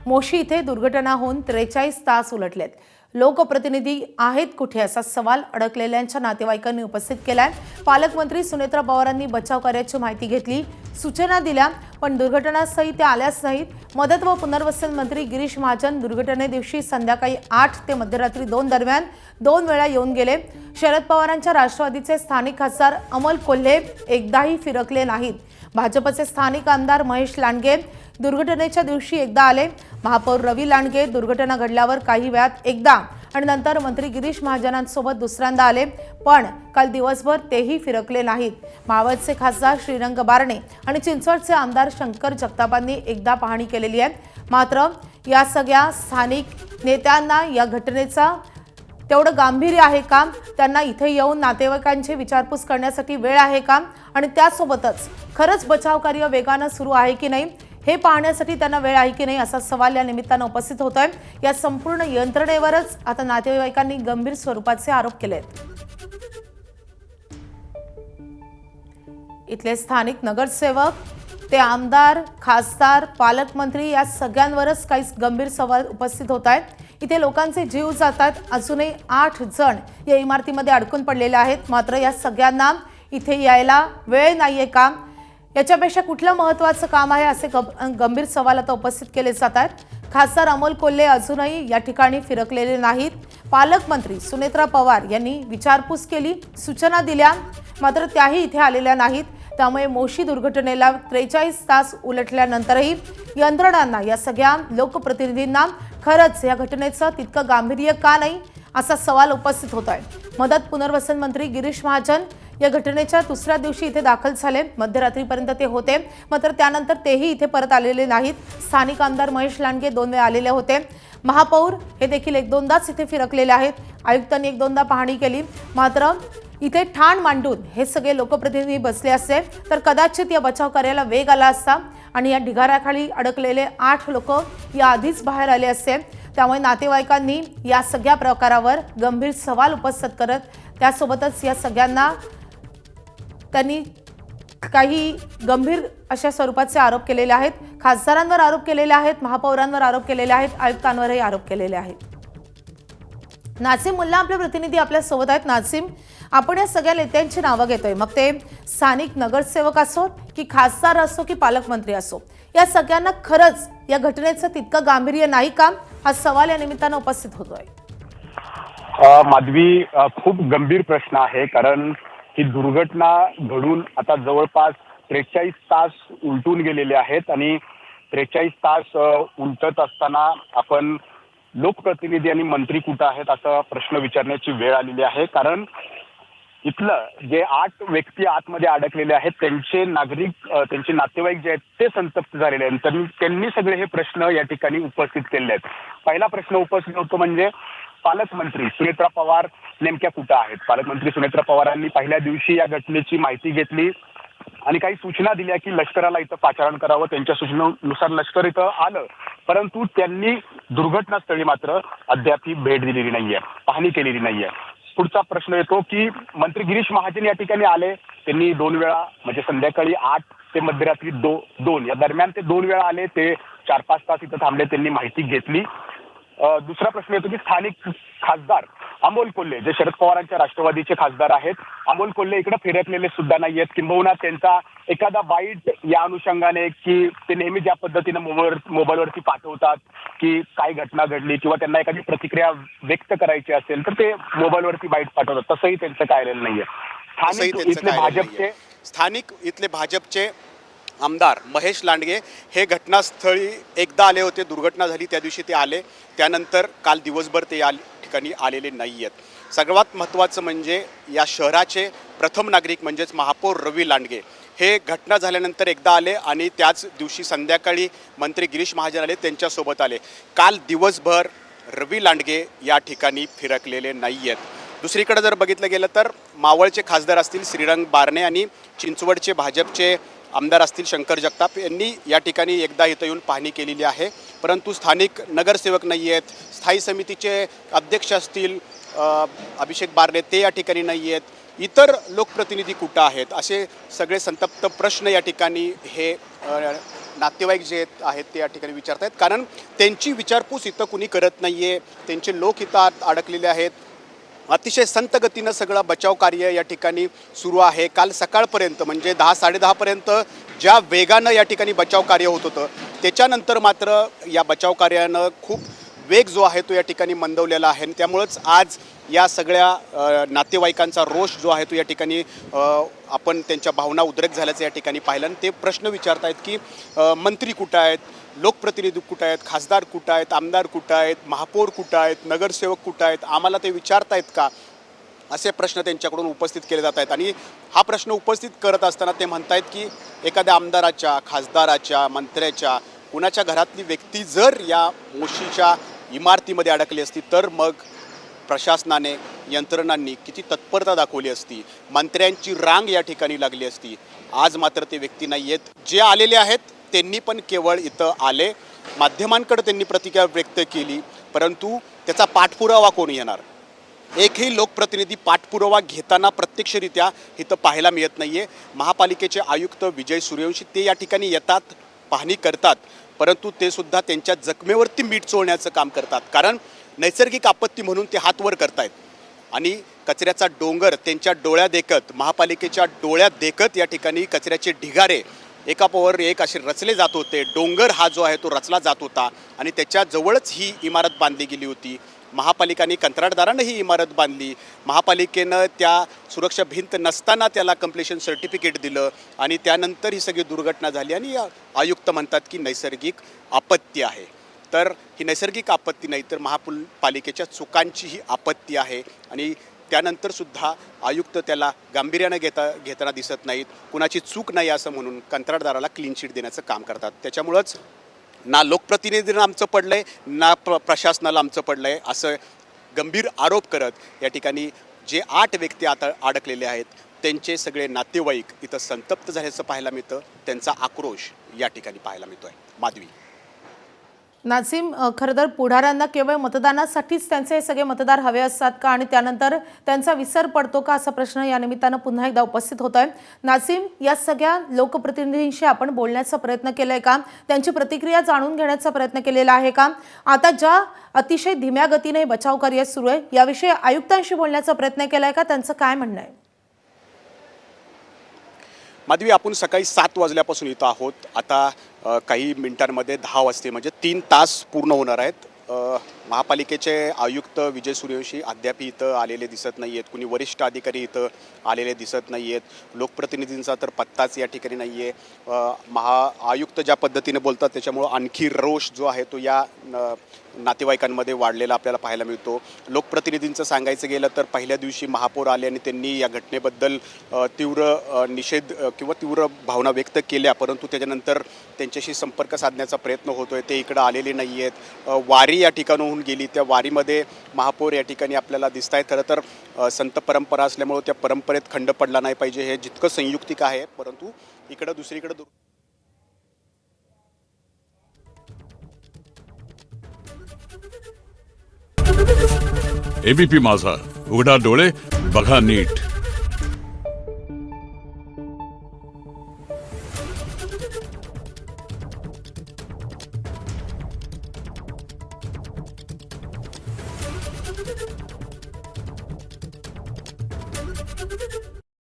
मोशी इथे दुर्घटना होऊन 43 तास उलटलेत। लोकप्रतिनिधी आहेत कुठे असा सवाल अडकलेल्यांच्या नातेवाईकांनी उपस्थित केलाय। पालकमंत्री सुनेत्रा पवारांनी बचाव कार्याची माहिती घेतली, सूचना दिल्या, पण दुर्घटनास्थळी ते आल्याच नाहीत। मदत व पुनर्वसन मंत्री गिरीश महाजन दुर्घटनेदिवशी संध्याकाळी 8 ते मध्यरात्री 2 दरम्यान 2 वेळा येऊन गेले। शरद पवारांच्या राष्ट्रवादीचे स्थानिक खासदार अमोल कोल्हे एकदाही फिरकले नाहीत। भाजपचे स्थानिक आमदार महेश लांडगे दुर्घटनेच्या दिवशी एकदा आले। महापौर रवी लांडगे दुर्घटना घडल्यावर काही वेळात एकदा आणि नंतर मंत्री गिरीश महाजनांसोबत दुसऱ्यांदा आले, पण काल दिवसभर तेही फिरकले नाहीत। मावळचे खासदार श्रीरंग बारणे आणि चिंचवडचे आमदार शंकर जगतापांनी एकदा पाहणी केलेली आहे। मात्र या सगळ्या स्थानिक नेत्यांना या घटनेचा तेवढं गांभीर्य आहे का? त्यांना इथे येऊन नातेवाईकांची विचारपूस करण्यासाठी वेळ आहे का? आणि त्यासोबतच खरंच बचाव कार्य वेगानं सुरू आहे की नाही हे पाहण्यासाठी त्यांना वेळ आहे की नाही असा सवाल या निमित्तानं उपस्थित होतोय। या संपूर्ण यंत्रणेवरच आता नातेवाईकांनी गंभीर स्वरूपाचे आरोप केलेत। इथले स्थानिक नगरसेवक ते आमदार, खासदार, पालकमंत्री या सगळ्यांवरच काही गंभीर सवाल उपस्थित होत आहेत। इथे लोकांचे जीव जातात। अजूनही 8 जण या इमारतीमध्ये अडकून पडलेले आहेत। मात्र या सगळ्यांना इथे यायला वेळ नाहीये का? याच्यापेक्षा कुठलं महत्त्वाचं काम आहे असे गंभीर सवाल आता उपस्थित केले जात आहेत। खासदार अमोल कोल्हे अजूनही या ठिकाणी फिरकलेले नाहीत। पालकमंत्री सुनेत्रा पवार यांनी विचारपूस केली, सूचना दिल्या, मात्र त्याही इथे आलेल्या नाहीत। त्यामुळे मोशी दुर्घटनेला 43 तास उलटल्यानंतरही यंत्रणांना, या सगळ्या लोकप्रतिनिधींना खरंच या घटनेचं तितकं गांभीर्य का नाही असा सवाल उपस्थित होत आहे। मदत पुनर्वसन मंत्री गिरीश महाजन या घटनेच्या दुसऱ्या दिवशी इथे दाखल झाले। मध्यरात्रीपर्यंत ते होते, मात्र त्यानंतर तेही इथे परत आलेले नाहीत। स्थानिक आमदार महेश लांडगे 2 वेळा आलेले होते। महापौर हे देखील 1-2दाच इथे फिरकलेले आहेत। आयुक्तांनी 1-2दा पाहणी केली, मात्र इथे ठाण मांडून हे सगळे लोकप्रतिनिधी बसले असते तर कदाचित या बचाव कार्याला वेग आला असता आणि या ढिगाऱ्याखाली अडकलेले 8 लोक या आधीच बाहेर आले असते। त्यामुळे नातेवाईकांनी या सगळ्या प्रकारावर गंभीर सवाल उपस्थित करत त्यासोबतच या सगळ्यांना त्यांनी काही गंभीर अशा स्वरूपाचे आरोप केलेले आहेत। खासदारांवर आरोप केलेले आहेत, महापौरांवर आरोप केलेले आहेत, आयुक्तांवरही आरोप केलेले आहेत। नासिम मुल्ला आपले प्रतिनिधी आपल्या सोबत आहेत। नासिम, आपण या सगळ्या नेत्यांची नावं घेतोय, मग ते स्थानिक नगरसेवक असो की खासदार असो की पालकमंत्री असो, या सगळ्यांना खरंच या घटनेचं तितकं गांभीर्य नाही का हा सवाल या निमित्तानं उपस्थित होतोय। माधवी, खूप गंभीर प्रश्न आहे, कारण ही दुर्घटना घडून आता जवळपास 43 तास उलटून गेलेले आहेत आणि 43 तास उलटत असताना आपण लोकप्रतिनिधी आणि मंत्री कुठं आहेत असा प्रश्न विचारण्याची वेळ आलेली आहे। कारण इथलं जे 8 व्यक्ती आतमध्ये अडकलेले आहेत त्यांचे नागरिक, त्यांचे नातेवाईक जे आहेत ते संतप्त झालेले आहेत। त्यांनी सगळे हे प्रश्न या ठिकाणी उपस्थित केलेले आहेत। पहिला प्रश्न उपस्थित होतो म्हणजे पालकमंत्री सुनेत्रा पवार नेमक्या कुठं आहेत? पालकमंत्री सुनेत्रा पवारांनी पहिल्या दिवशी या घटनेची माहिती घेतली आणि काही सूचना दिल्या की लष्कराला इथं पाचारण करावं। त्यांच्या सूचनेनुसार लष्कर इथं आलं, परंतु त्यांनी दुर्घटनास्थळी मात्र अद्याप भेट दिलेली नाहीये, पाहणी केलेली नाहीये। पुढचा प्रश्न येतो की मंत्री गिरीश महाजन या ठिकाणी आले, त्यांनी 2 वेळा म्हणजे संध्याकाळी 8 ते मध्यरात्री 2 या दरम्यान ते 2 वेळा आले, ते 4-5 तास इथं थांबले, त्यांनी माहिती घेतली। दुसरा प्रश्न येतो की स्थानिक खासदार अमोल कोल्हे जे शरद पवारांच्या राष्ट्रवादीचे खासदार आहेत, अमोल कोल्हे इकडे फिरकलेले सुद्धा नाहीयेत। किंबहुना त्यांचा एखादा बाईट या अनुषंगाने की ते नेहमी ज्या पद्धतीने मोबाईलवरती पाठवतात की काय घटना घडली किंवा त्यांना एखादी प्रतिक्रिया व्यक्त करायची असेल तर ते मोबाईलवरती बाईट पाठवतात, तसंही त्यांचं काय आलेलं नाहीये। स्थानिक इथले भाजपचे आमदार महेश लांडगे हे घटनास्थळी एकदा आले होते, दुर्घटना झाली त्या दिवशी ते आले, त्यानंतर काल दिवसभर ते या ठिकाणी आलेले नाही आहेत। सर्वात महत्त्वाचं म्हणजे या शहराचे प्रथम नागरिक म्हणजेच महापौर रवी लांडगे हे घटना झाल्यानंतर एकदा आले आणि त्याच दिवशी संध्याकाळी मंत्री गिरीश महाजन आले, त्यांच्यासोबत आले। काल दिवसभर रवी लांडगे या ठिकाणी फिरकलेले नाही आहेत। दुसरीकडे जर बघितलं गेलं तर मावळचे खासदार असतील श्रीरंग बारणे आणि चिंचवडचे भाजपचे आमदार असतील शंकर जगताप यांनी या ठिकाणी एकदा इथं येऊन पाहणी केलेली आहे, परंतु स्थानिक नगरसेवक नाही आहेत। स्थायी समितीचे अध्यक्ष असतील अभिषेक बारणे, ते या ठिकाणी नाही आहेत। इतर लोकप्रतिनिधी कुठं आहेत असे सगळे संतप्त प्रश्न या ठिकाणी हे नातेवाईक जे आहेत ते या ठिकाणी विचारत आहेत, कारण त्यांची विचारपूस इथं कुणी करत नाही आहे. त्यांचे लोक इथं अडकलेले आहेत. अतिशय संत गतीनं सगळं बचाव कार्य या ठिकाणी सुरू आहे. काल सकाळपर्यंत म्हणजे 10-10:30पर्यंत ज्या वेगानं या ठिकाणी बचाव कार्य होत होतं, त्याच्यानंतर मात्र या बचाव कार्यानं खूप वेग जो आहे तो या ठिकाणी मंदवलेला आहे. त्यामुळंच आज या सगळ्या नातेवाईकांचा रोष जो आहे तो या ठिकाणी आपण त्यांच्या भावना उद्रेक झाल्याचं या ठिकाणी पाहिलं. आणि ते प्रश्न विचारत आहेत की मंत्री कुठं आहेत, लोकप्रतिनिधी कुठं आहेत, खासदार कुठं आहेत, आमदार कुठं आहेत, महापौर कुठं आहेत, नगरसेवक कुठं आहेत, आम्हाला ते विचारतायत का, असे प्रश्न त्यांच्याकडून उपस्थित केले जात आहेत. आणि हा प्रश्न उपस्थित करत असताना ते म्हणतायत की एखाद्या आमदाराच्या, खासदाराच्या, मंत्र्याच्या, कुणाच्या घरातली व्यक्ती जर या मुशीच्या इमारतीमध्ये अडकली असती तर मग प्रशासनाने, यंत्रणांनी किती तत्परता दाखवली असती, मंत्र्यांची रांग या ठिकाणी लागली असती. आज मात्र ते व्यक्ती नाही आहेत. जे आलेले आहेत त्यांनी पण केवळ इथं आले, माध्यमांकडे त्यांनी प्रतिक्रिया व्यक्त केली, परंतु त्याचा पाठपुरावा कोण येणार? एकही लोकप्रतिनिधी पाठपुरावा घेताना प्रत्यक्षरित्या इथं पाहायला मिळत नाही आहे. महापालिकेचे आयुक्त विजय सूर्यवंशी ते या ठिकाणी येतात, पाहणी करतात, परंतु ते सुद्धा त्यांच्या जखमेवरती मीठ चोळण्याचं काम करतात. कारण नैसर्गिक आपत्ती म्हणून ते हात वर करतायत आणि कचऱ्याचा डोंगर त्यांच्या डोळ्यात देखत, महापालिकेच्या डोळ्यात देखत या ठिकाणी कचऱ्याचे ढिगारे एकावर एक असे रचले जात होते. डोंगर हा जो आहे तो रचला जात होता आणि त्याच्याजवळच ही इमारत बांधली गेली होती. महापालिकाने, कंत्राटदारानं ही इमारत बांधली. महापालिकेनं त्या सुरक्षा भिंत नसताना त्याला कंप्लिशन सर्टिफिकेट दिलं आणि त्यानंतर ही सगळी दुर्घटना झाली. आणि आयुक्त म्हणतात की नैसर्गिक आपत्ती आहे. तर ही नैसर्गिक आपत्ती नाही तर महापालिकेच्या चुकांची ही आपत्ती आहे. आणि त्यानंतर सुद्धा आयुक्त त्याला गांभीर्यानं घेताना दिसत नाहीत. कुणाची चूक नाही असं म्हणून कंत्राटदाराला क्लीन शीट देण्याचं काम करतात. त्याच्यामुळंच ना लोकप्रतिनिधींना आमचं पडलंय, ना प्रशासनाला आमचं पडलंय, असं गंभीर आरोप करत या ठिकाणी जे 8 व्यक्ती आता अडकलेले आहेत त्यांचे सगळे नातेवाईक इथं संतप्त झाल्याचं पाहायला मिळतं. त्यांचा आक्रोश या ठिकाणी पाहायला मिळतोय. माधवी. नाझीम, खरं तर पुढाऱ्यांना केवळ मतदानासाठीच त्यांचे सगळे मतदार हवे असतात का आणि त्यानंतर त्यांचा विसर पडतो का, असा प्रश्न या निमित्तानं पुन्हा एकदा उपस्थित होत आहे. नाझीम, या सगळ्या लोकप्रतिनिधींशी आपण बोलण्याचा प्रयत्न केलाय का? त्यांची प्रतिक्रिया जाणून घेण्याचा प्रयत्न केलेला आहे का? आता ज्या अतिशय धीम्या गतीने बचाव कार्य सुरू आहे याविषयी आयुक्तांशी बोलण्याचा प्रयत्न केलाय का? त्यांचं काय म्हणणं आहे? माधवी, आपण सकाळी 7 वाजल्यापासून इथं आहोत. आता काही मिनिटांमध्ये 10 वाजते, म्हणजे 3 तास पूर्ण होणार आहेत. महापालिकेचे आयुक्त विजय सूर्यवंशी अद्याप इथं आलेले दिसत नाही आहेत. कुणी वरिष्ठ अधिकारी इथं आलेले दिसत नाही आहेत. लोकप्रतिनिधींचा तर पत्ताच या ठिकाणी नाही आहे. आयुक्त ज्या पद्धतीने बोलतात त्याच्यामुळं आणखी रोष जो आहे तो या नातेवाईकांमध्ये वाढलेला आपल्याला पाहायला मिळतो. लोकप्रतिनिधींचं सांगायचं गेलं तर पहिल्या दिवशी महापौर आले आणि त्यांनी या घटनेबद्दल तीव्र निषेध किंवा तीव्र भावना व्यक्त केल्या, परंतु त्याच्यानंतर त्यांच्याशी संपर्क साधण्याचा प्रयत्न होतोय. ते इकडं आलेले नाही आहेत. वारी या ठिकाणाहून गेली, त्या वारीमध्ये महापौर या ठिकाणी आपल्याला दिसत आहेत. खरं तर संत परंपरा असल्यामुळं त्या परंपरेत खंड पडला नाही पाहिजे हे जितकं संयुक्तिक आहे, परंतु इकडं दुसरीकडं एबीपी माझा, उघडा डोळे बघा नीट.